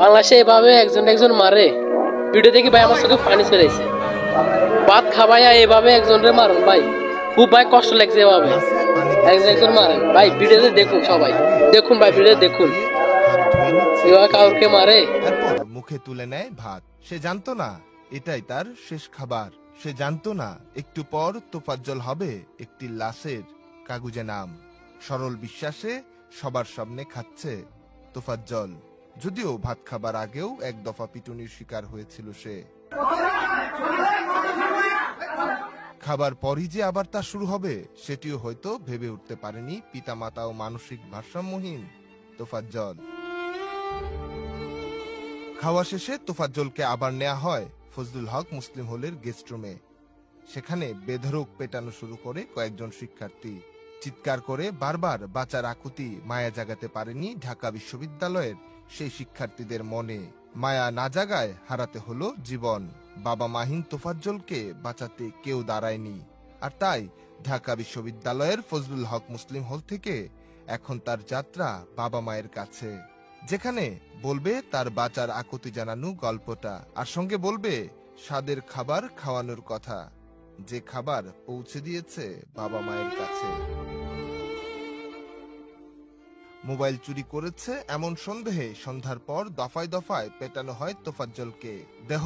বাংলাদেশে এভাবে একজন একজন মারে, ভিডিও দেখি ভাই আমার চোখে পানি চলেছে। ভাত খাবাইয়া এভাবে একজনরে মারুন ভাই, খুব ভাই কষ্ট লাগছে। এভাবে একজন একজন মারেন ভাই, ভিডিওতে দেখুন, সবাই দেখুন ভাই, ভিডিও দেখুন এভাবে কাউকে মারে। এরপর মুখে তুলে নেয় ভাত। সে জানতো না এটাই তার শেষ খাবার। সে জানতো না একটু পর তোফাজ্জল হবে একটি লাশের কাগুজে নাম। সরল বিশ্বাসে সবার সামনে খাচ্ছে তোফাজ্জল, যদিও ভাত খাবার আগেও এক দফা পিটুনির শিকার হয়েছিল সে। খাবার পরই যে আবার তা শুরু হবে সেটিও হয়তো ভেবে উঠতে পারেনি পিতামাতা ও মানসিক ভারসাম্যহীন তোফাজ্জল। খাওয়া শেষে তোফাজ্জলকে আবার নেওয়া হয় ফজলুল হক মুসলিম হলের গেস্ট রুমে। সেখানে বেধড়ক পেটানো শুরু করে কয়েকজন শিক্ষার্থী। চিৎকার করে বারবার বাঁচার আকুতি মায়া জাগাতে পারেনি ঢাকা বিশ্ববিদ্যালয়ের সেই শিক্ষার্থীদের মনে। মায়া না জাগায় হারাতে হলো জীবন। বাবা মাহিন তোফাজ্জলকে বাঁচাতে কেউ দাঁড়ায়নি। আর তাই ঢাকা বিশ্ববিদ্যালয়ের ফজলুল হক মুসলিম হল থেকে এখন তার যাত্রা বাবা মায়ের কাছে, যেখানে বলবে তার বাঁচার আকুতি জানানো গল্পটা, আর সঙ্গে বলবে স্বাদের খাবার খাওয়ানোর কথা, যে খাবার পৌঁছে দিয়েছে বাবা মায়ের কাছে। মোবাইল চুরি করেছে এমন সন্দেহে সন্ধ্যার পর দফায় দফায় পেটানো হয় তোফাজ্জলকে। দেহ